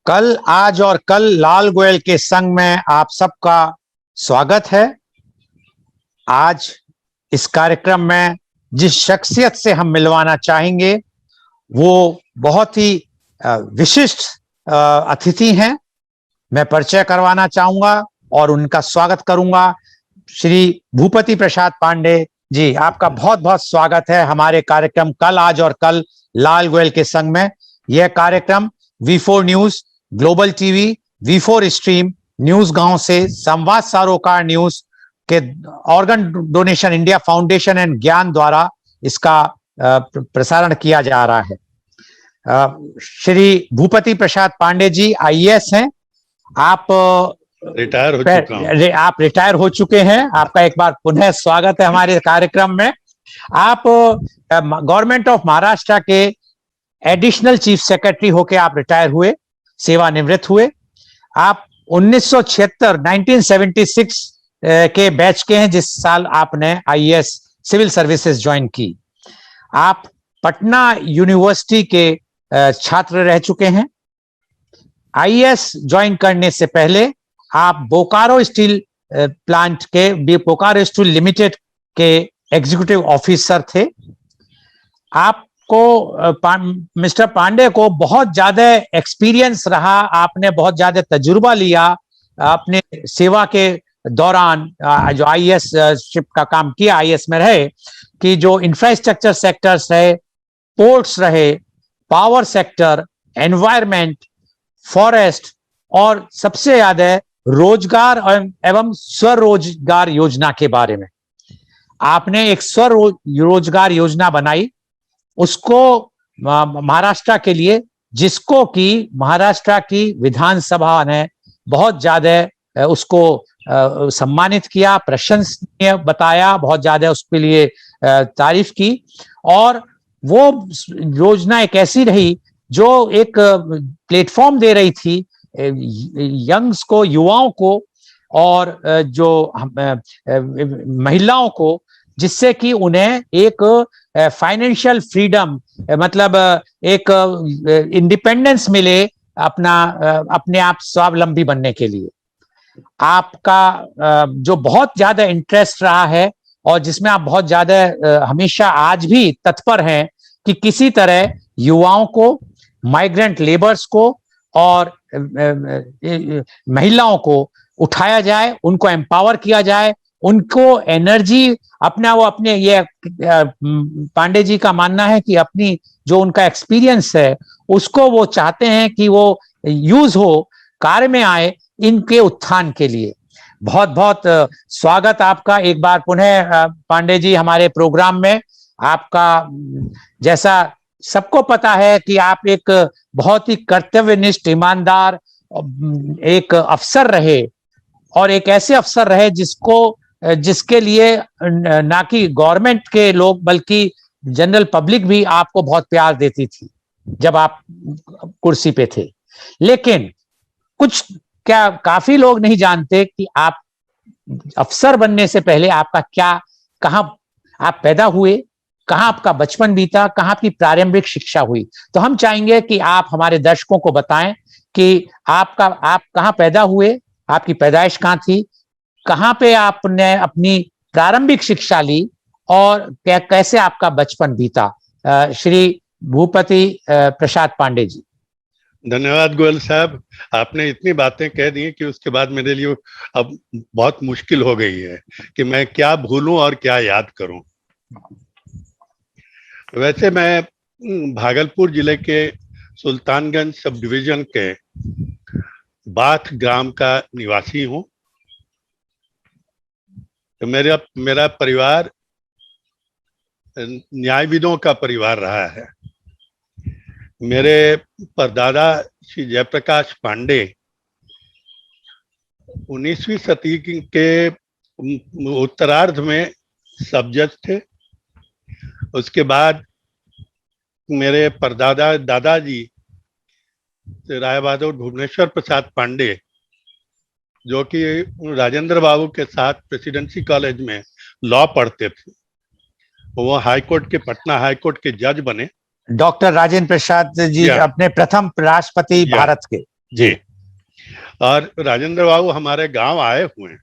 कल, आज और कल लाल गोयल के संग में आप सबका स्वागत है। आज इस कार्यक्रम में जिस शख्सियत से हम मिलवाना चाहेंगे वो बहुत ही विशिष्ट अतिथि हैं। मैं परिचय करवाना चाहूंगा और उनका स्वागत करूंगा। श्री भूपति प्रसाद पांडे जी, आपका बहुत बहुत स्वागत है हमारे कार्यक्रम कल, आज और कल लाल गोयल के संग में। यह कार्यक्रम V4 news, global TV, V4 stream, news गांव से, संवाद सरोकार न्यूज के organ donation India foundation and ज्ञान द्वारा इसका प्रसारण किया जा रहा है। श्री भूपति प्रसाद पांडे जी IAS हैं। आप रिटायर हो चुके हैं। आपका एक बार पुनः स्वागत है हमारे कार्यक्रम में। आप गवर्नमेंट ऑफ महाराष्ट्र के एडिशनल चीफ सेक्रेटरी होके आप रिटायर हुए, सेवानिवृत्त हुए। आप 1976 के बैच के हैं, जिस साल आपने IAS सिविल सर्विसेज ज्वाइन की। आप पटना यूनिवर्सिटी के छात्र रह चुके हैं। IAS ज्वाइन करने से पहले आप बोकारो स्टील प्लांट के, बोकारो स्टील लिमिटेड के एग्जीक्यूटिव ऑफिसर थे। आपको मिस्टर पांडे को बहुत ज्यादा एक्सपीरियंस रहा, आपने बहुत ज्यादा तजुर्बा लिया अपने सेवा के दौरान, जो IAS शिप का काम किया, IAS में रहे, कि जो इंफ्रास्ट्रक्चर सेक्टर्स रहे, पोर्ट्स रहे, पावर सेक्टर, एनवायरमेंट, फॉरेस्ट और सबसे ज्यादा रोजगार एवं स्वरोजगार योजना के बारे में आपने एक स्वरोजगार योजना बनाई, उसको महाराष्ट्र के लिए, जिसको कि महाराष्ट्र की विधानसभा ने बहुत ज्यादा उसको सम्मानित किया, प्रशंसनीय बताया, बहुत ज्यादा उसके लिए तारीफ की। और वो योजना एक ऐसी रही जो एक प्लेटफॉर्म दे रही थी यंग्स को, युवाओं को और जो महिलाओं को, जिससे कि उन्हें एक फाइनेंशियल फ्रीडम, मतलब एक इंडिपेंडेंस मिले अपने आप स्वावलंबी बनने के लिए। आपका जो बहुत ज्यादा इंटरेस्ट रहा है और जिसमें आप बहुत ज्यादा हमेशा आज भी तत्पर हैं कि किसी तरह युवाओं को, माइग्रेंट लेबर्स को और महिलाओं को उठाया जाए, उनको एम्पावर किया जाए, उनको एनर्जी अपने ये पांडे जी का मानना है कि अपनी जो उनका एक्सपीरियंस है उसको वो चाहते हैं कि वो यूज हो, कार्य में आए इनके उत्थान के लिए। बहुत बहुत स्वागत आपका एक बार पुनः पांडे जी हमारे प्रोग्राम में। आपका, जैसा सबको पता है कि आप एक बहुत ही कर्तव्यनिष्ठ, ईमानदार एक अफसर रहे, और एक ऐसे अफसर रहे जिसके लिए ना कि गवर्नमेंट के लोग बल्कि जनरल पब्लिक भी आपको बहुत प्यार देती थी जब आप कुर्सी पे थे। लेकिन काफी लोग नहीं जानते कि आप अफसर बनने से पहले आपका कहाँ आप पैदा हुए, कहाँ आपका बचपन बीता, कहाँ आपकी प्रारंभिक शिक्षा हुई। तो हम चाहेंगे कि आप हमारे दर्शकों को बताएं कि आप कहाँ पैदा हुए, आपकी पैदाइश कहाँ थी, कहाँ पे आपने अपनी प्रारंभिक शिक्षा ली और कैसे आपका बचपन बीता। श्री भूपति प्रसाद पांडे जी। धन्यवाद गोयल साहब, आपने इतनी बातें कह दी कि उसके बाद मेरे लिए अब बहुत मुश्किल हो गई है कि मैं क्या भूलूं और क्या याद करूं। वैसे मैं भागलपुर जिले के सुल्तानगंज सब डिवीजन के बाथ ग्राम का निवासी हूं। तो मेरा परिवार न्यायविदों का परिवार रहा है। मेरे परदादा श्री जयप्रकाश पांडे 19वीं सदी के उत्तरार्ध में सब जज थे। उसके बाद मेरे परदादा दादाजी राय बहादुर भुवनेश्वर प्रसाद पांडे, जो कि राजेंद्र बाबू के साथ प्रेसिडेंसी कॉलेज में लॉ पढ़ते थे, वो हाईकोर्ट के, पटना हाईकोर्ट के जज बने। डॉक्टर राजेंद्र प्रसाद जी अपने प्रथम राष्ट्रपति भारत के। जी। और राजेंद्र बाबू हमारे गांव आए हुए हैं।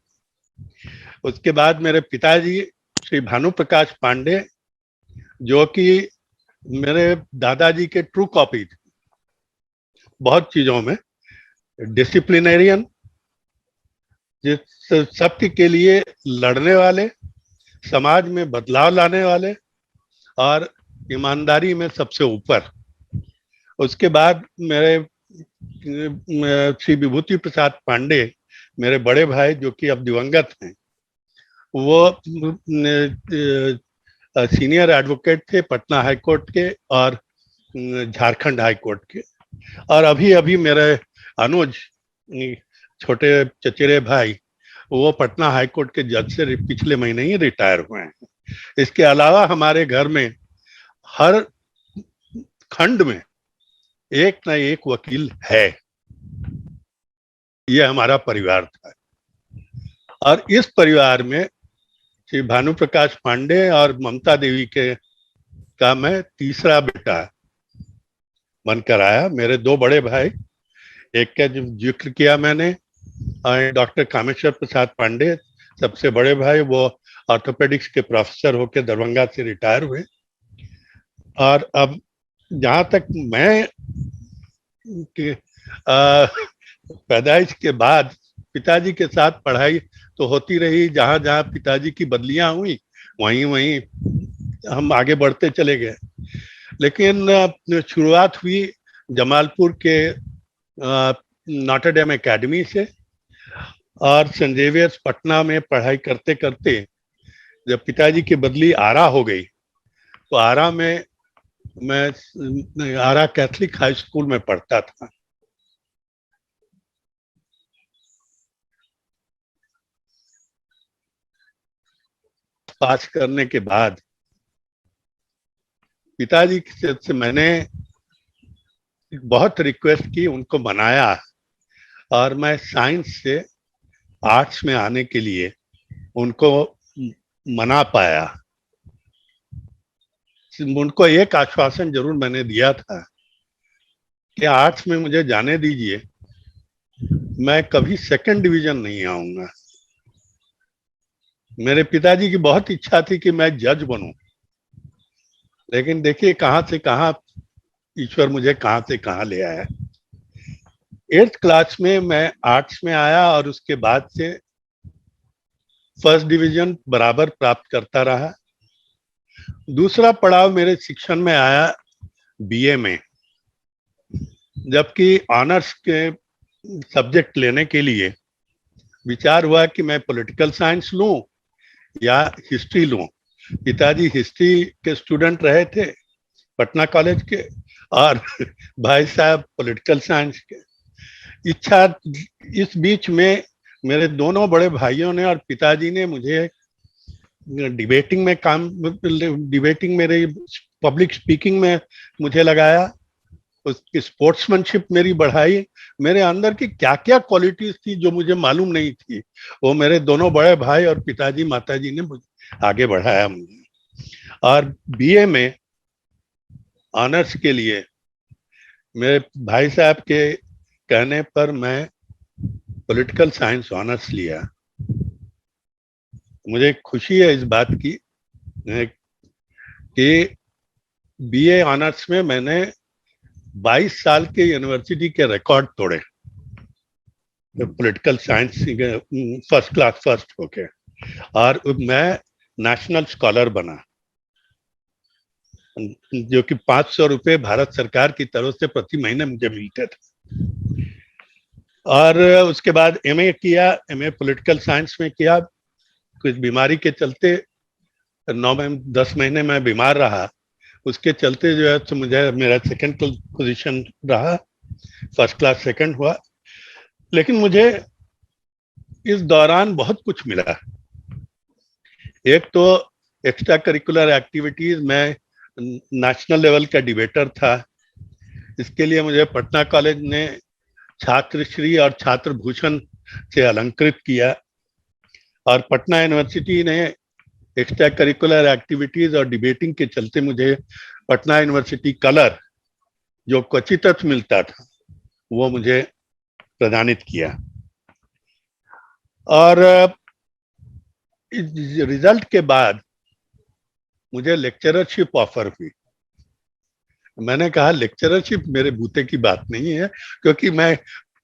उसके बाद मेरे पिताजी श्री भानु प्रकाश पांडे, जो कि मेरे दादाजी के ट्रू कॉपी थे बहुत चीजों में, डिसिप्लिनेरियन, जिस सत्य के लिए लड़ने वाले, समाज में बदलाव लाने वाले और ईमानदारी में सबसे ऊपर। उसके बाद मेरे श्री विभूति प्रसाद पांडे, मेरे बड़े भाई जो कि अब दिवंगत हैं, वो सीनियर एडवोकेट थे पटना हाई कोर्ट के और झारखंड हाई कोर्ट के। और अभी अभी मेरे अनुज, छोटे चचेरे भाई, वो पटना हाई कोर्ट के जज से पिछले महीने ही रिटायर हुए हैं। इसके अलावा हमारे घर में हर खंड में एक न एक वकील है। यह हमारा परिवार था। और इस परिवार में श्री भानु प्रकाश पांडे और ममता देवी का मैं तीसरा बेटा बनकर आया। मेरे दो बड़े भाई, एक का जो जिक्र किया मैंने, डॉक्टर कामेश्वर प्रसाद पांडे सबसे बड़े भाई, वो ऑर्थोपेडिक्स के प्रोफेसर होकर दरभंगा से रिटायर हुए। और अब जहां तक मैं पैदाइश के बाद पिताजी के साथ पढ़ाई तो होती रही, जहां जहां पिताजी की बदलियां हुई वहीं वहीं हम आगे बढ़ते चले गए। लेकिन शुरुआत हुई जमालपुर के नॉटर डेम एकेडमी से, और सेंट जेवियर्स पटना में पढ़ाई करते करते जब पिताजी की बदली आरा हो गई, तो आरा में मैं आरा कैथलिक हाई स्कूल में पढ़ता था। पास करने के बाद पिताजी से मैंने बहुत रिक्वेस्ट की, उनको मनाया, और मैं साइंस से आर्ट्स में आने के लिए उनको मना पाया। उनको एक आश्वासन जरूर मैंने दिया था कि आर्ट्स में मुझे जाने दीजिए, मैं कभी सेकंड डिवीजन नहीं आऊंगा। मेरे पिताजी की बहुत इच्छा थी कि मैं जज बनूं, लेकिन देखिए कहां से कहां ईश्वर मुझे कहां से कहां ले आया। 8th क्लास में मैं आर्ट्स में आया और उसके बाद से फर्स्ट डिवीजन बराबर प्राप्त करता रहा। दूसरा पड़ाव मेरे शिक्षण में आया बीए में, जबकि ऑनर्स के सब्जेक्ट लेने के लिए विचार हुआ कि मैं पॉलिटिकल साइंस लूं या हिस्ट्री लूं। पिताजी हिस्ट्री के स्टूडेंट रहे थे पटना कॉलेज के, और भाई साहब पॉलिटिकल साइंस के। इच्छा, इस बीच में मेरे दोनों बड़े भाइयों ने और पिताजी ने मुझे डिबेटिंग मेरे पब्लिक स्पीकिंग में मुझे लगाया, उसकी स्पोर्ट्समैनशिप मेरी बढ़ाई। मेरे अंदर की क्या क्या क्वालिटीज थी जो मुझे मालूम नहीं थी, वो मेरे दोनों बड़े भाई और पिताजी माताजी ने मुझे आगे बढ़ाया मुझे। और बीए में ऑनर्स के लिए मेरे भाई साहब के कहने पर मैं पॉलिटिकल साइंस ऑनर्स लिया। मुझे खुशी है इस बात की कि बीए ऑनर्स में मैंने 22 साल के यूनिवर्सिटी के रिकॉर्ड तोड़े, political science first class first होके, और मैं नेशनल स्कॉलर बना, जो कि 500 रुपए भारत सरकार की तरफ से प्रति महीने मुझे मिलते थे। और उसके बाद एमए किया, एमए पॉलिटिकल साइंस में किया। कुछ बीमारी के चलते 10 महीने मैं बीमार रहा, उसके चलते जो है तो मुझे मेरा सेकंड पोजीशन रहा, फर्स्ट क्लास सेकंड हुआ। लेकिन मुझे इस दौरान बहुत कुछ मिला। एक तो एक्स्ट्रा करिकुलर एक्टिविटीज, मैं नेशनल लेवल का डिबेटर था। इसके लिए मुझे पटना कॉलेज ने छात्रश्री और छात्र भूषण से अलंकृत किया, और पटना यूनिवर्सिटी ने एक्स्ट्रा करिकुलर एक्टिविटीज और डिबेटिंग के चलते मुझे पटना यूनिवर्सिटी कलर, जो क्वचित मिलता था, वो मुझे प्रदानित किया। और रिजल्ट के बाद मुझे लेक्चररशिप ऑफर हुई। मैंने कहा लेक्चररशिप मेरे बूते की बात नहीं है, क्योंकि मैं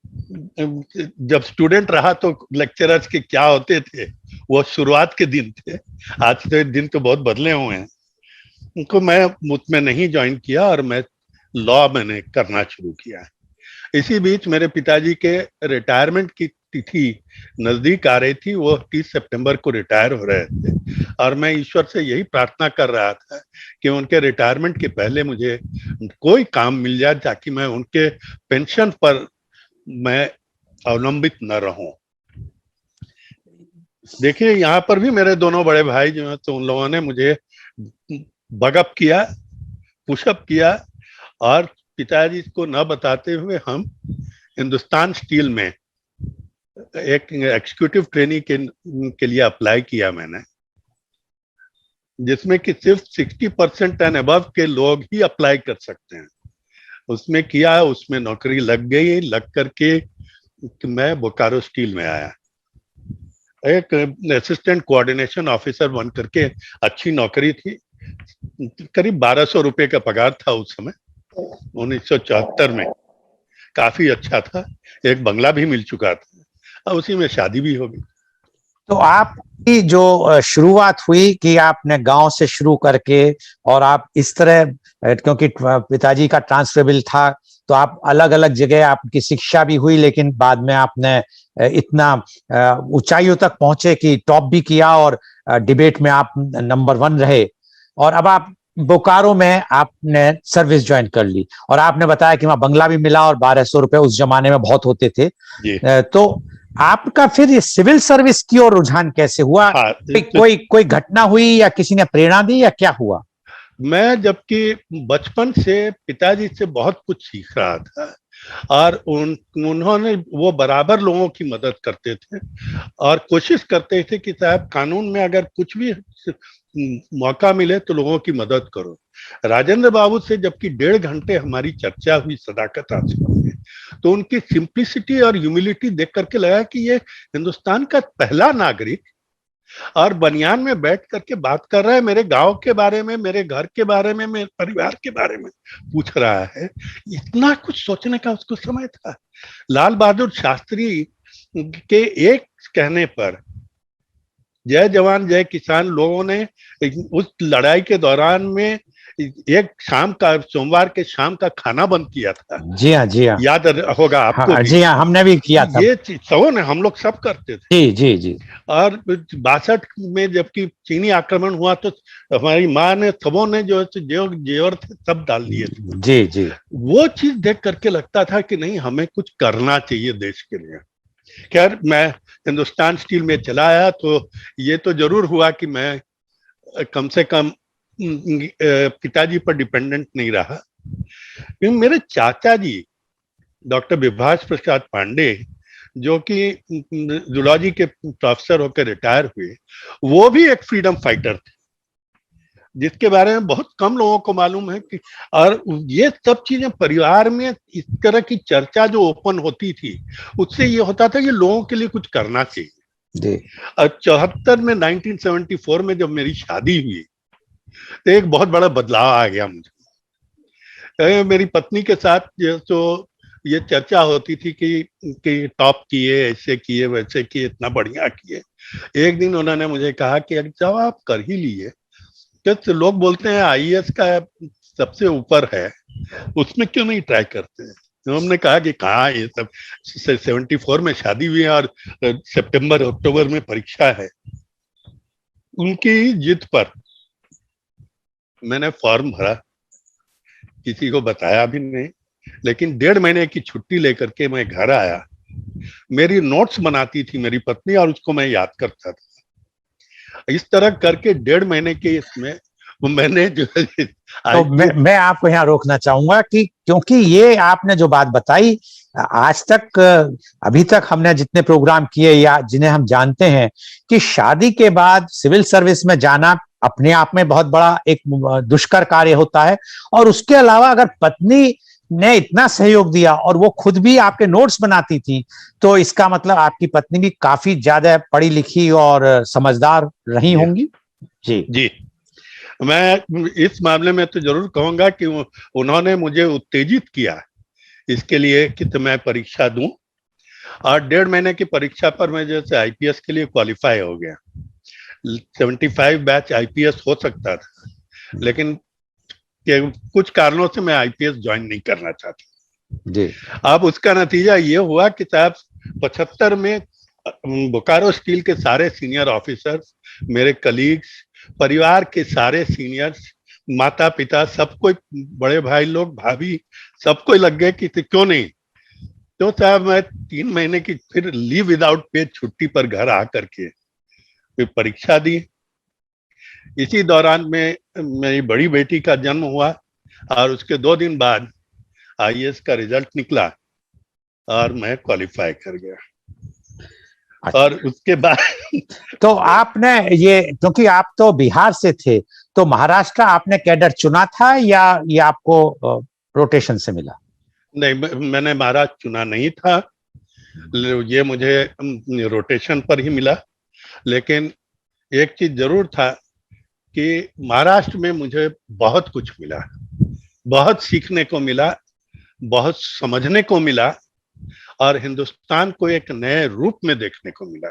जब स्टूडेंट रहा तो लेक्चरर्स के क्या होते थे वो शुरुआत के दिन थे। आज तो दिन तो बहुत बदले हुए हैं। उनको मैं उसमें नहीं ज्वाइन किया और मैं लॉ मैंने करना शुरू किया। इसी बीच मेरे पिताजी के रिटायरमेंट की तिथि नजदीक आ रही थी। वो 30 सितंबर को रिटायर हो रहे थे और मैं ईश्वर से यही प्रार्थना कर रहा था कि उनके रिटायरमेंट के पहले मुझे कोई काम मिल जाए ताकि मैं उनके पेंशन पर मैं अवलंबित न रहूं। देखिए यहाँ पर भी मेरे दोनों बड़े भाई जो हैं तो उन लोगों ने मुझे बगअप किया, पुशअप किया और पिताजी को न बताते हुए हम हिंदुस्तान स्टील में एक एग्जीक्यूटिव ट्रेनिंग के लिए अप्लाई किया मैंने, जिसमें कि सिर्फ 60% एंड अबव के लोग ही अप्लाई कर सकते हैं। उसमें किया, उसमें नौकरी लग गई। लग करके मैं बोकारो स्टील में आया, एक असिस्टेंट कोऑर्डिनेशन ऑफिसर बन करके। अच्छी नौकरी थी, करीब 1200 रुपए का पगार था उस समय 1974 में। काफी अच्छा था, एक बंगला भी मिल चुका था और उसी में शादी भी हो गई। तो आपकी जो शुरुआत हुई कि आपने गांव से शुरू करके और आप इस तरह, क्योंकि पिताजी का ट्रांसफरेबल था तो आप अलग अलग जगह आपकी शिक्षा भी हुई, लेकिन बाद में आपने इतना ऊंचाइयों तक पहुंचे कि टॉप भी किया और डिबेट में आप नंबर 1 रहे। और अब आप बोकारो में आपने सर्विस ज्वाइन कर ली और आपने बताया कि वहां बंगला भी मिला और 1200 रुपए उस जमाने में बहुत होते थे। तो आपका फिर ये सिविल सर्विस की ओर रुझान कैसे हुआ? हाँ, कोई घटना हुई या किसी ने प्रेरणा दी या क्या हुआ? मैं जबकि बचपन से पिताजी से बहुत कुछ सीख रहा था और उन्होंने वो बराबर लोगों की मदद करते थे और कोशिश करते थे कि साहब कानून में अगर कुछ भी मौका मिले तो लोगों की मदद करो। राजेंद्र बाबू से जबकि 1.5 घंटे हमारी चर्चा हुई सदाकत आश्रम में, तो उनकी सिंप्लिसिटी और ह्यूमिलिटी देख करके लगा कि ये हिंदुस्तान का पहला नागरिक और बनियान में बैठ करके बात कर रहा है, मेरे गांव के बारे में, मेरे घर के बारे में, मेरे परिवार के बारे में पूछ रहा है। इतना कुछ सोचने का उसको समय था। लाल बहादुर शास्त्री के एक कहने पर जय जवान जय किसान लोगों ने उस लड़ाई के दौरान में एक शाम का, सोमवार के शाम का खाना बंद किया था। जी हाँ, जी हाँ, याद होगा आपको? हाँ, जी हाँ, हमने भी किया था। ये सबों ने, हम लोग सब करते थे। जी जी जी। और 62 में जबकि चीनी आक्रमण हुआ तो हमारी माँ ने, सबों ने जो जेवर थे सब डाल दिए थे। जी जी। वो चीज देख करके लगता था कि नहीं, हमें कुछ करना चाहिए देश के लिए। खैर मैं हिंदुस्तान स्टील में चला आया तो ये तो जरूर हुआ कि मैं कम से कम पिताजी पर डिपेंडेंट नहीं रहा। मेरे चाचा जी डॉक्टर विभाष प्रसाद पांडे, जो कि जूलॉजी के प्रोफेसर होकर रिटायर हुए, वो भी एक फ्रीडम फाइटर थे, जिसके बारे में बहुत कम लोगों को मालूम है कि, और ये सब चीजें परिवार में इस तरह की चर्चा जो ओपन होती थी, उससे ये होता था कि लोगों के लिए कुछ करना चाहिए। और 74 में 1974 में जब मेरी शादी हुई तो एक बहुत बड़ा बदलाव आ गया मुझे। मेरी पत्नी के साथ तो ये चर्चा होती थी कि टॉप किए, ऐसे किए, वैसे किए, इतना बढ़िया किए। एक दिन उन्होंने मुझे कहा कि जब आप कर ही लिए तो लोग बोलते हैं आईएएस का सबसे ऊपर है, उसमें क्यों नहीं ट्राई करते हैं? तो हमने कहा कि कहाँ, ये सब 74 में शादी हुई है और सितंबर अक्टूबर में परीक्षा है। उनकी जिद पर मैंने फॉर्म भरा, किसी को बताया भी नहीं, लेकिन 1.5 महीने की छुट्टी लेकर के मैं घर आया। मेरी नोट्स बनाती थी मेरी पत्नी और उसको मैं याद करता था। इस तरह करके 1.5 महीने के इसमें मैंने जो तो मैं आपको यहाँ रोकना चाहूंगा कि क्योंकि ये आपने जो बात बताई, आज तक, अभी तक हमने जितने प्रोग्राम किए या जिन्हें हम जानते हैं कि शादी के बाद सिविल सर्विस में जाना अपने आप में बहुत बड़ा एक दुष्कर कार्य होता है, और उसके अलावा अगर पत्नी ने इतना सहयोग दिया और वो खुद भी आपके नोट्स बनाती थी, तो इसका मतलब आपकी पत्नी भी काफी ज्यादा पढ़ी लिखी और समझदार रही जी होंगी। जी जी। मैं इस मामले में तो जरूर कहूंगा कि उन्होंने मुझे उत्तेजित किया इसके लिए कि तो मैं परीक्षा दूं, और 1.5 महीने की परीक्षा पर मैं जैसे आईपीएस के लिए क्वालिफाई हो गया। 75 बैच आईपीएस हो सकता था, लेकिन कुछ कारणों से मैं आईपीएस ज्वाइन नहीं करना चाहता। जी। अब उसका नतीजा ये हुआ कि साहब 75 में बोकारो स्टील के सारे सीनियर ऑफिसर्स, मेरे कलीग्स, परिवार के सारे सीनियर्स, माता पिता, सबको, बड़े भाई लोग, भाभी, सबको लग गए कि क्यों नहीं। तो साहब मैं 3 महीने की फिर लीव विदाउट पे छुट्टी पर घर आकर के फिर परीक्षा दी। इसी दौरान में मेरी बड़ी बेटी का जन्म हुआ और उसके 2 दिन बाद आईएएस का रिजल्ट निकला और मैं क्वालिफाई कर गया। अच्छा। और उसके बाद तो आपने ये, क्योंकि आप तो बिहार से थे, तो महाराष्ट्र आपने कैडर चुना था या ये आपको रोटेशन से मिला? नहीं, मैंने महाराष्ट्र चुना नहीं था, ये मुझे रोटेशन पर ही मिला। लेकिन एक चीज जरूर था कि महाराष्ट्र में मुझे बहुत कुछ मिला, बहुत सीखने को मिला, बहुत समझने को मिला, और हिंदुस्तान को एक नए रूप में देखने को मिला।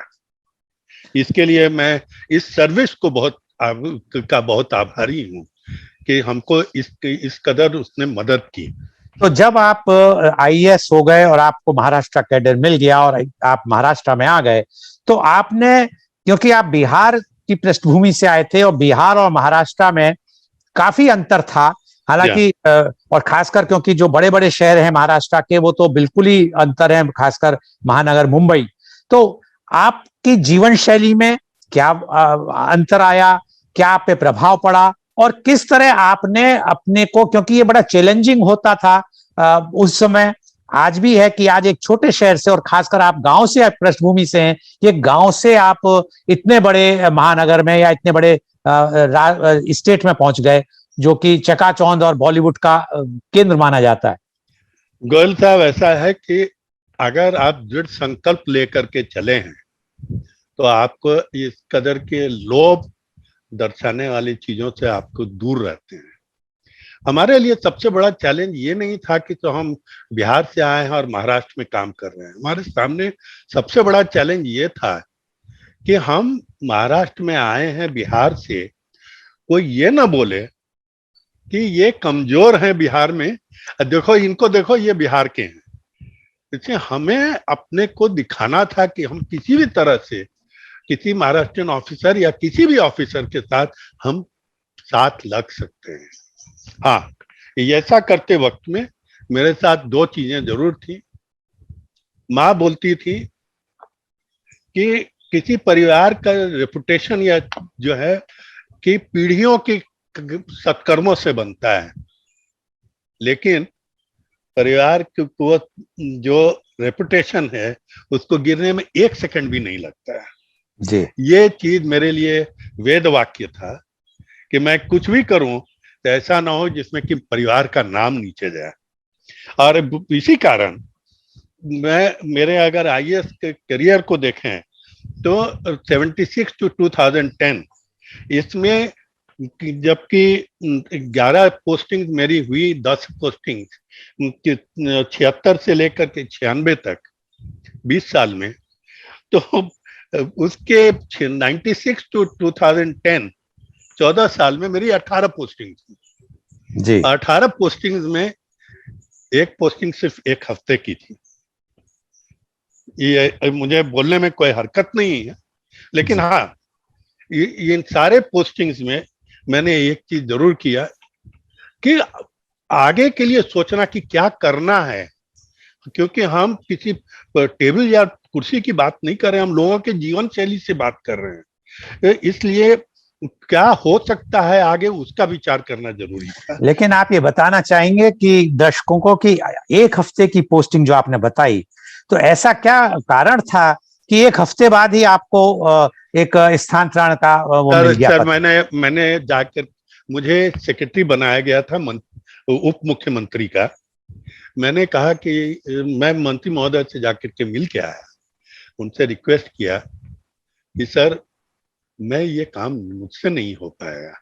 इसके लिए मैं इस सर्विस को बहुत आभारी हूँ कि हमको इस कदर उसने मदद की। तो जब आप आईएएस हो गए और आपको महाराष्ट्र कैडर मिल गया और आप महाराष्ट्र में आ गए, तो आपने, क्योंकि आप बिहार की पृष्ठभूमि से आए थे और बिहार और महाराष्ट्र में काफी अंतर था, हालांकि और खासकर क्योंकि जो बड़े बड़े शहर हैं महाराष्ट्र के वो तो बिल्कुल ही अंतर है, खासकर महानगर मुंबई। तो आपकी जीवन शैली में क्या अंतर आया, क्या आप पे प्रभाव पड़ा, और किस तरह आपने अपने को, क्योंकि ये बड़ा चैलेंजिंग होता था उस समय, आज भी है कि आज एक छोटे शहर से, और खासकर आप गांव से, आप पृष्ठभूमि से हैं, ये गांव से आप इतने बड़े महानगर में या इतने बड़े स्टेट में पहुंच गए जो कि चकाचौंध और बॉलीवुड का केंद्र माना जाता है। गोयल साहब, ऐसा है कि अगर आप दृढ़ संकल्प लेकर के चले हैं तो आपको इस कदर के लोभ दर्शाने वाली चीजों से आपको दूर रहते हैं। हमारे लिए सबसे बड़ा चैलेंज ये नहीं था कि तो हम बिहार से आए हैं और महाराष्ट्र में काम कर रहे हैं। हमारे सामने सबसे बड़ा चैलेंज ये था कि हम महाराष्ट्र में आए हैं बिहार से, कोई ये ना बोले कि ये कमजोर हैं बिहार में, देखो इनको, देखो ये बिहार के हैं। इसलिए हमें अपने को दिखाना था कि हम किसी भी तरह से किसी महाराष्ट्रियन ऑफिसर या किसी भी ऑफिसर के साथ हम साथ लग सकते हैं। हाँ, ऐसा करते वक्त में मेरे साथ 2 चीजें जरूर थी। माँ बोलती थी कि किसी परिवार का रेपुटेशन या जो है कि पीढ़ियों की सत्कर्मों से बनता है, लेकिन परिवार की जो रेपुटेशन है उसको गिरने में 1 सेकंड भी नहीं लगता है। जी। ये चीज मेरे लिए वेद वाक्य था कि मैं कुछ भी करूं तो ऐसा ना हो जिसमें कि परिवार का नाम नीचे जाए। और इसी कारण मेरे अगर आईएएस के करियर को देखें तो 76 टू 2010 इसमें, जबकि 11 पोस्टिंग मेरी हुई, 10 पोस्टिंग 76 से लेकर के 96 तक 20 साल में, तो उसके 96 टू 2010 14 साल में मेरी 18 पोस्टिंग थी। जी। 18 पोस्टिंग में एक पोस्टिंग सिर्फ 1 हफ्ते की थी। ये मुझे बोलने में कोई हरकत नहीं है, लेकिन हाँ, इन सारे पोस्टिंग्स में मैंने एक चीज जरूर किया कि आगे के लिए सोचना कि क्या करना है, क्योंकि हम किसी टेबल या कुर्सी की बात नहीं कर रहे हैं, हम लोगों के जीवन शैली से बात कर रहे हैं। इसलिए क्या हो सकता है आगे, उसका विचार करना जरूरी था। लेकिन आप ये बताना चाहेंगे कि दर्शकों को कि 1 हफ्ते की पोस्टिंग जो आपने बताई, तो ऐसा क्या कारण था कि 1 हफ्ते बाद ही आपको एक स्थानांतरण का वो मिल गया? सर, मैंने जाकर, मुझे सेक्रेटरी बनाया गया था उप मुख्यमंत्री का। मैंने कहा कि मैं मंत्री महोदय से जाकर के मिल के आया, उनसे रिक्वेस्ट किया कि सर मैं ये काम मुझसे नहीं हो पाएगा,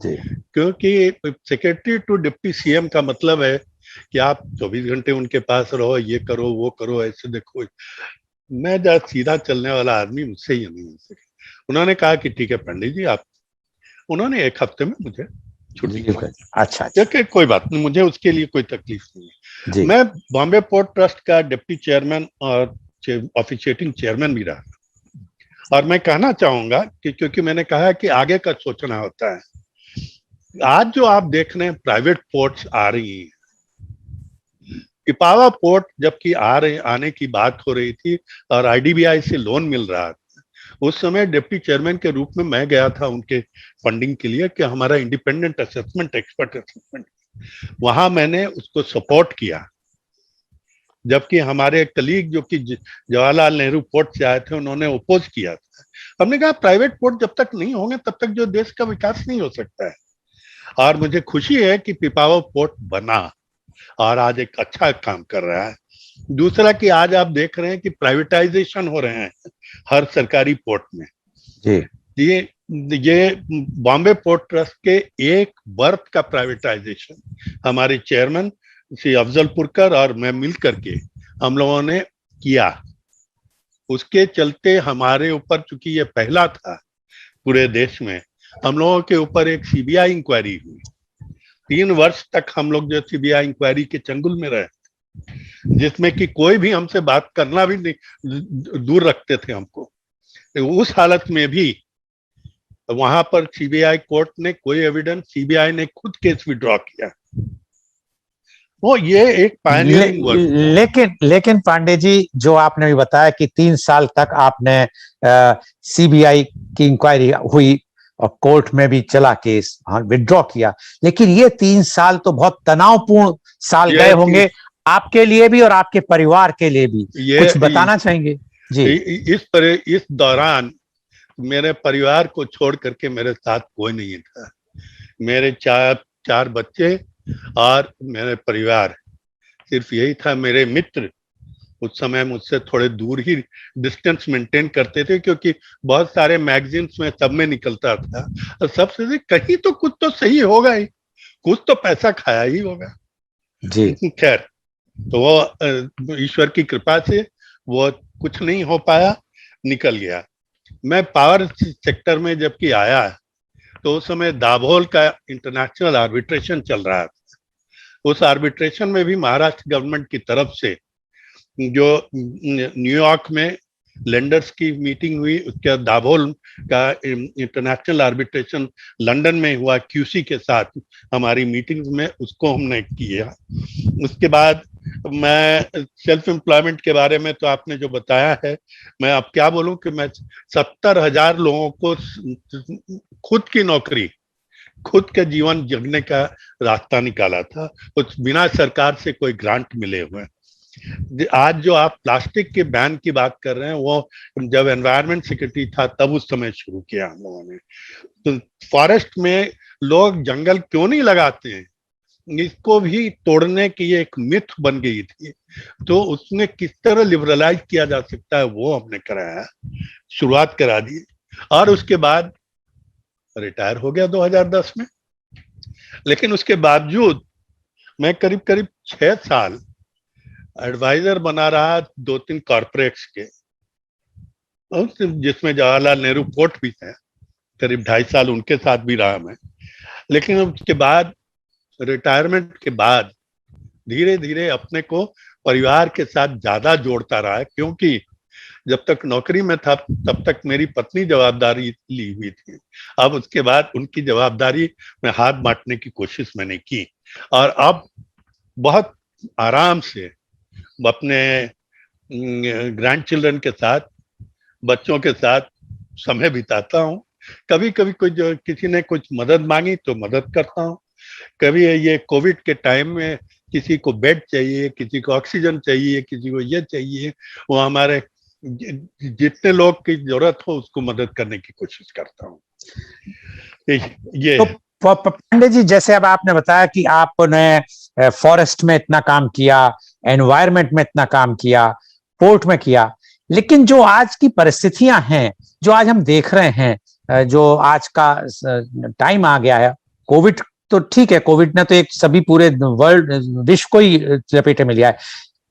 क्योंकि सेक्रेटरी टू डिप्टी सीएम का मतलब है कि आप 24 घंटे उनके पास रहो, ये करो वो करो ऐसे देखो। मैं जरा सीधा चलने वाला आदमी, मुझसे ये नहीं हो सके। उन्होंने कहा कि ठीक है पंडित जी आप, उन्होंने 1 हफ्ते में मुझे छुट्टी दी। अच्छा क्योंकि कोई बात नहीं, मुझे उसके लिए कोई तकलीफ नहीं है। मैं बॉम्बे पोर्ट ट्रस्ट का डिप्टी चेयरमैन और ऑफिशिएटिंग चेयरमैन भी रहा। और मैं कहना चाहूंगा कि क्योंकि मैंने कहा कि आगे का सोचना होता है, आज जो आप देख रहे हैं प्राइवेट पोर्ट्स आ रही हैं, पिपावा पोर्ट जबकि आने की बात हो रही थी और आईडीबीआई से लोन मिल रहा था, उस समय डिप्टी चेयरमैन के रूप में मैं गया था उनके फंडिंग के लिए कि हमारा इंडिपेंडेंट असेसमेंट, एक्सपर्ट असेसमेंट, वहां मैंने उसको सपोर्ट किया। जबकि हमारे कलीग जो कि जवाहरलाल नेहरू पोर्ट से आए थे, उन्होंने ओपोज किया था। हमने कहा प्राइवेट पोर्ट जब तक नहीं होंगे तब तक जो देश का विकास नहीं हो सकता है। और मुझे खुशी है कि पिपावा पोर्ट बना और आज एक अच्छा काम कर रहा है। दूसरा कि आज आप देख रहे हैं कि प्राइवेटाइजेशन हो रहे हैं हर सरकारी पोर्ट में। ये बॉम्बे पोर्ट ट्रस्ट के एक बर्थ का प्राइवेटाइजेशन हमारे चेयरमैन श्री अफजल पुरकर और मैं मिल करके हम लोगों ने किया। उसके चलते हमारे ऊपर, चूंकि ये पहला था पूरे देश में, हम लोगों के ऊपर एक सीबीआई इंक्वायरी हुई। 3 वर्ष तक हम लोग जो सीबीआई इंक्वायरी के चंगुल में रहे, जिसमें कि कोई भी हमसे बात करना भी नहीं, दूर रखते थे हमको। उस हालत में भी वहां पर सीबीआई कोर्ट ने कोई एविडेंस, सीबीआई ने खुद केस विड्रॉ किया। वो ये एक पायनियरिंग वर्क। लेकिन पांडे जी, जो आपने भी बताया कि 3 साल तक आपने सीबीआई की इंक्वायरी हुई और कोर्ट में भी चला केस, विड्रॉ किया, लेकिन ये 3 साल तो बहुत तनावपूर्ण साल गए होंगे आपके लिए भी और आपके परिवार के लिए भी। कुछ बताना चाहेंगे जी? इस दौरान मेरे परिवार को छोड़ करके मेरे साथ कोई नहीं था। मेरे 4 बच्चे और मेरे परिवार, सिर्फ यही था। मेरे मित्र उस समय मुझसे थोड़े दूर ही डिस्टेंस मेंटेन करते थे, क्योंकि बहुत सारे मैगजीन्स में सब में निकलता था और सबसे कहीं तो कुछ तो सही होगा ही, कुछ तो पैसा खाया ही होगा जी। खैर, तो वो ईश्वर की कृपा से वो कुछ नहीं हो पाया, निकल गया। मैं पावर सेक्टर में जबकि आया तो उस समय दाभोल का इंटरनेशनल आर्बिट्रेशन चल रहा था। उस आर्बिट्रेशन में भी महाराष्ट्र गवर्नमेंट की तरफ से जो न्यूयॉर्क में लेंडर्स की मीटिंग हुई, उसके बाद दाभोल का इंटरनेशनल आर्बिट्रेशन लंदन में हुआ क्यूसी के साथ हमारी मीटिंग्स में, उसको हमने किया। उसके बाद मैं सेल्फ एम्प्लॉयमेंट के बारे में तो आपने जो बताया है, मैं अब क्या बोलूं कि मैं 70,000 लोगों को खुद की नौकरी, खुद के जीवन जीने का रास्ता निकाला था, कुछ बिना सरकार से कोई ग्रांट मिले हुए। आज जो आप प्लास्टिक के बैन की बात कर रहे हैं, वो जब एनवायरनमेंट सेक्रेटरी था तब उस समय शुरू किया हम लोगों ने। तो फॉरेस्ट में लोग जंगल क्यों नहीं लगाते हैं, इसको भी तोड़ने की एक मिथ बन गई थी। तो उसमें किस तरह लिबरलाइज किया जा सकता है वो हमने कराया, शुरुआत करा दी। और उसके बाद रिटायर हो गया 2010 में। लेकिन उसके बावजूद मैं करीब करीब 6 साल एडवाइजर बना रहा 2-3 कॉर्पोरेट्स के, जिसमें जवाहरलाल नेहरू पोर्ट भी है, करीब 2.5 साल उनके साथ भी रहा मैं। लेकिन उसके बाद रिटायरमेंट के बाद धीरे धीरे अपने को परिवार के साथ ज्यादा जोड़ता रहा है, क्योंकि जब तक नौकरी में था तब तक मेरी पत्नी जवाबदारी ली हुई थी। अब उसके बाद उनकी जवाबदारी में हाथ बांटने की कोशिश मैंने की और अब बहुत आराम से अपने ग्रैंड चिल्ड्रन के साथ, बच्चों के साथ समय बिताता हूँ। कभी कभी कोई जो किसी ने कुछ मदद मांगी तो मदद करता हूँ। कभी ये कोविड के टाइम में किसी को बेड चाहिए, किसी को ऑक्सीजन चाहिए, किसी को ये चाहिए, वो हमारे जितने लोग की जरूरत हो उसको मदद करने की कोशिश करता हूँ। ये तो पांडे जी, जैसे अब आपने बताया कि आपने फॉरेस्ट में इतना काम किया, एनवायरमेंट में इतना काम किया, पोर्ट में किया, लेकिन जो आज की परिस्थितियां हैं, जो आज हम देख रहे हैं, जो आज का टाइम आ गया है, कोविड तो ठीक है, कोविड ने तो एक सभी पूरे वर्ल्ड विश्व को ही लपेटे में लिया है।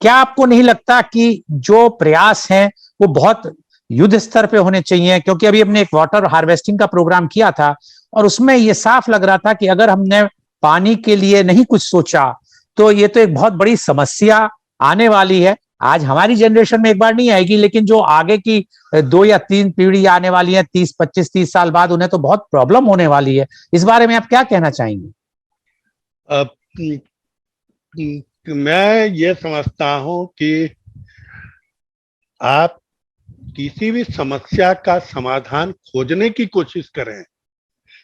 क्या आपको नहीं लगता कि जो प्रयास हैं वो बहुत युद्ध स्तर पे होने चाहिए? क्योंकि अभी हमने एक वाटर हार्वेस्टिंग का प्रोग्राम किया था और उसमें ये साफ लग रहा था कि अगर हमने पानी के लिए नहीं कुछ सोचा तो ये तो एक बहुत बड़ी समस्या आने वाली है। आज हमारी जनरेशन में एक बार नहीं आएगी, लेकिन जो आगे की 2 या 3 पीढ़ी आने वाली है, 25-30 साल बाद, उन्हें तो बहुत प्रॉब्लम होने वाली है। इस बारे में आप क्या कहना चाहेंगे? मैं ये समझता हूं कि आप किसी भी समस्या का समाधान खोजने की कोशिश करें,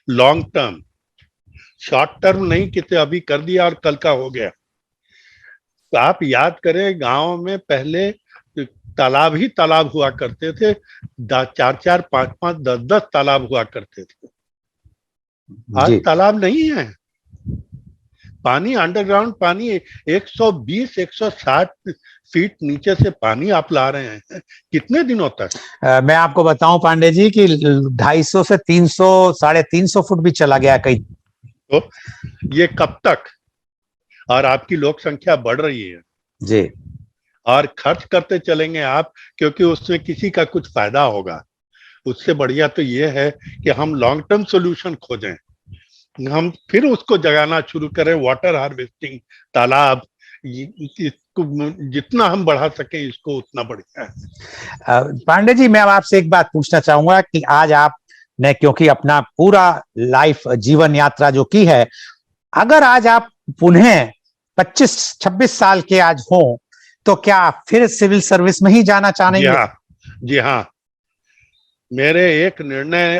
लॉन्ग टर्म, शॉर्ट टर्म नहीं कि अभी कर दिया और कल का हो गया। तो आप याद करें, गांव में पहले तालाब ही तालाब हुआ करते थे, 4-4, 5-5, 10-10 तालाब हुआ करते थे। आज तालाब नहीं है। पानी, अंडरग्राउंड पानी 120-160 फीट नीचे से पानी आप ला रहे हैं, कितने दिनों तक? मैं आपको बताऊं पांडे जी कि 250 से 300, 350 फुट भी चला गया कहीं। तो ये कब तक? और आपकी लोक संख्या बढ़ रही है जी, और खर्च करते चलेंगे आप, क्योंकि उसमें किसी का कुछ फायदा होगा। उससे बढ़िया तो ये है कि हम लॉन्ग टर्म सॉल्यूशन खोजें, हम फिर उसको जगाना शुरू करें। वाटर हार्वेस्टिंग, तालाब, इसको जितना हम बढ़ा सकें इसको उतना बढ़िया है। पांडे जी, मैं अब आपसे एक बात पूछना चाहूंगा कि आज आपने क्योंकि अपना पूरा लाइफ जीवन यात्रा जो की है, अगर आज आप पुनः 25-26 साल के आज हों तो क्या आप फिर सिविल सर्विस में ही जाना चाहेंगे? जी हाँ। मेरा एक निर्णय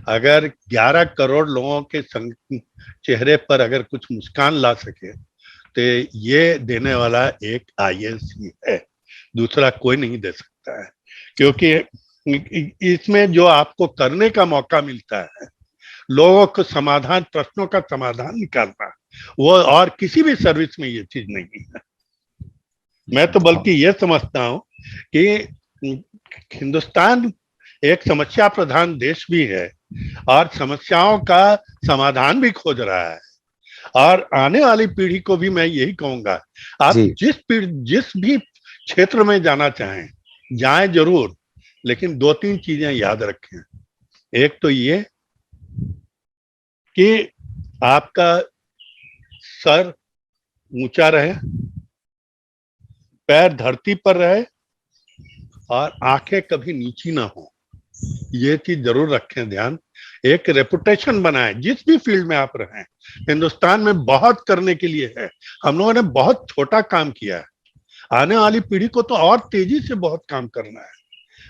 अगर 11 करोड़ लोगों के चेहरे पर अगर कुछ मुस्कान ला सके तो ये देने वाला एक आईएएस ही है, दूसरा कोई नहीं दे सकता है। क्योंकि इसमें जो आपको करने का मौका मिलता है, लोगों को समाधान, प्रश्नों का समाधान निकालना, वो और किसी भी सर्विस में ये चीज नहीं है। मैं तो बल्कि ये समझता हूं कि हिंदुस्तान एक समस्या प्रधान देश भी है और समस्याओं का समाधान भी खोज रहा है। और आने वाली पीढ़ी को भी मैं यही कहूंगा, आप जिस भी क्षेत्र में जाना चाहें जाएं जरूर, लेकिन 2-3 चीजें याद रखें। एक तो ये कि आपका सर ऊंचा रहे, पैर धरती पर रहे और आंखें कभी नीची ना हो, ये चीज जरूर रखें ध्यान। एक रेपुटेशन बनाएं जिस भी फील्ड में आप रहें। हिंदुस्तान में बहुत करने के लिए है, हम लोगों ने बहुत छोटा काम किया है, आने वाली पीढ़ी को तो और तेजी से बहुत काम करना है।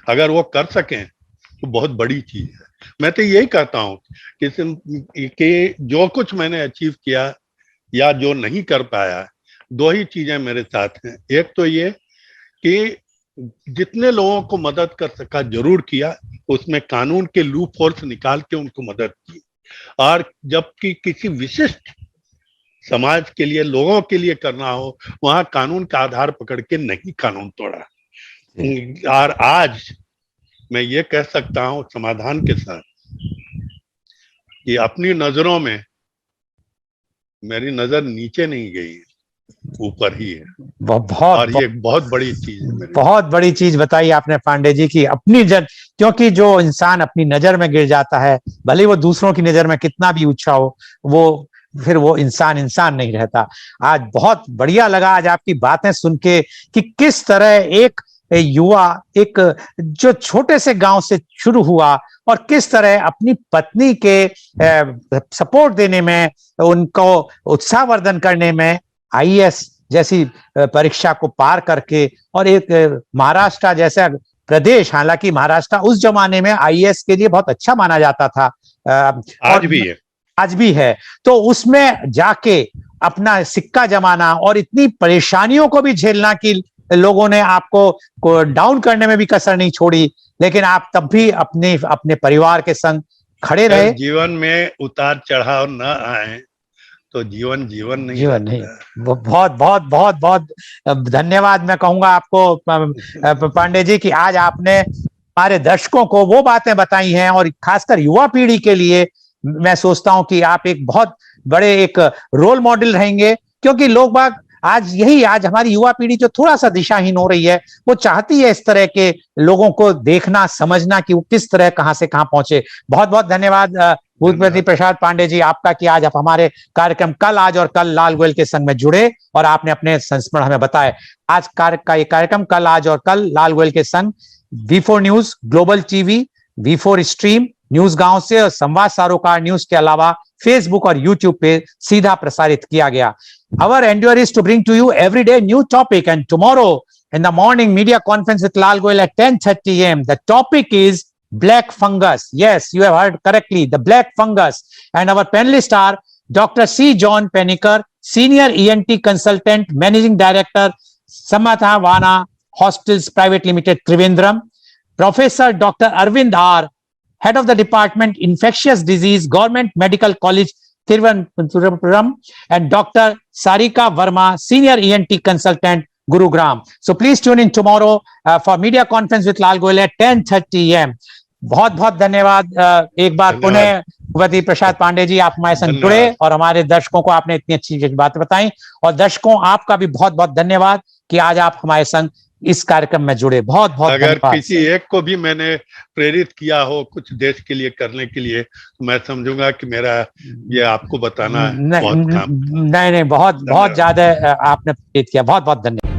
अगर वो कर सकें तो बहुत बड़ी चीज है। मैं तो यही कहता हूं कि जो कुछ मैंने अचीव किया या जो नहीं कर पाया, 2 ही चीजें मेरे साथ हैं। एक तो ये कि जितने लोगों को मदद कर सका जरूर किया, उसमें कानून के लूप होल्स निकाल के उनको मदद की। और जबकि किसी विशिष्ट समाज के लिए, लोगों के लिए करना हो, वहां कानून का आधार पकड़ के नहीं कानून तोड़ा। और आज मैं ये कह सकता हूं समाधान के साथ कि अपनी नजरों में मेरी नजर नीचे नहीं गई, ऊपर ही है। और ये बहुत बड़ी चीज है। बहुत बड़ी चीज बताई आपने पांडे जी की अपनी क्योंकि जो इंसान अपनी नजर में गिर जाता है, भले वो दूसरों की नजर में कितना भी ऊंचा हो, वो फिर वो इंसान नहीं रहता। आज बहुत बढ़िया लगा आज आपकी बातें सुन के कि किस तरह एक युवा एक जो छोटे से गांव से शुरू हुआ और किस तरह अपनी पत्नी के सपोर्ट देने में, उनको उत्साहवर्धन करने में आईएएस जैसी परीक्षा को पार करके, और एक महाराष्ट्र जैसा प्रदेश, हालांकि महाराष्ट्र उस जमाने में आईएएस के लिए बहुत अच्छा माना जाता था, आज भी है, तो उसमें जाके अपना सिक्का जमाना और इतनी परेशानियों को भी झेलना कि लोगों ने आपको डाउन करने में भी कसर नहीं छोड़ी, लेकिन आप तब भी अपने परिवार के संग खड़े अगर रहे। जीवन में उतार चढ़ाव न आए तो जीवन जीवन नहीं जीवन नहीं। रहता। बहुत बहुत बहुत बहुत धन्यवाद मैं कहूंगा आपको पांडे जी, कि आज आपने हमारे दर्शकों को वो बातें बताई हैं, और खासकर युवा पीढ़ी के लिए मैं सोचता हूं कि आप एक बहुत बड़े एक रोल मॉडल रहेंगे, क्योंकि लोग बाग आज हमारी युवा पीढ़ी जो थोड़ा सा दिशाहीन हो रही है, वो चाहती है इस तरह के लोगों को देखना, समझना कि वो किस तरह कहां से कहां पहुंचे। बहुत बहुत धन्यवाद भूपति प्रसाद पांडे जी आपका, कि आज आप हमारे कार्यक्रम कल आज और कल लाल गोयल के संग में जुड़े और आपने अपने संस्मरण हमें बताए। आज ये कार्यक्रम कल आज और कल लाल गोयल के संग V4 news, global TV, V4 stream, news गांव से और संवाद सरोकार न्यूज के अलावा फेसबुक और यूट्यूब पे सीधा प्रसारित किया गया। Our endeavor is to bring to you every day new topic, and tomorrow in the morning media conference with Lal Goyal at 10:30 a.m. The topic is black fungus. Yes, you have heard correctly, the black fungus. And our panelists are Dr. C. John Panicker, Senior ENT Consultant, Managing Director, Samatha Vana Hospitals Private Limited, Trivandrum; Professor Dr. Arvind R., Head of the Department, Infectious Disease, Government Medical College, Thiruvananthapuram; and Dr. Sarika Verma, Senior ENT Consultant, Gurugram. So please tune in tomorrow for media conference with Lal Goyal at 10:30 a.m. बहुत बहुत धन्यवाद एक बार पुनः भूपति प्रसाद पांडे जी, आप हमारे संग जुड़े और हमारे दर्शकों को आपने इतनी अच्छी बातें बताई। और दर्शकों, आपका भी बहुत बहुत धन्यवाद कि आज आप हमारे संग इस कार्यक्रम में जुड़े। बहुत बहुत अगर किसी एक को भी मैंने प्रेरित किया हो कुछ देश के लिए करने के लिए, तो मैं समझूंगा कि मेरा ये आपको बताना बहुत काम। नहीं बहुत बहुत ज्यादा आपने प्रेरित किया। बहुत बहुत धन्यवाद।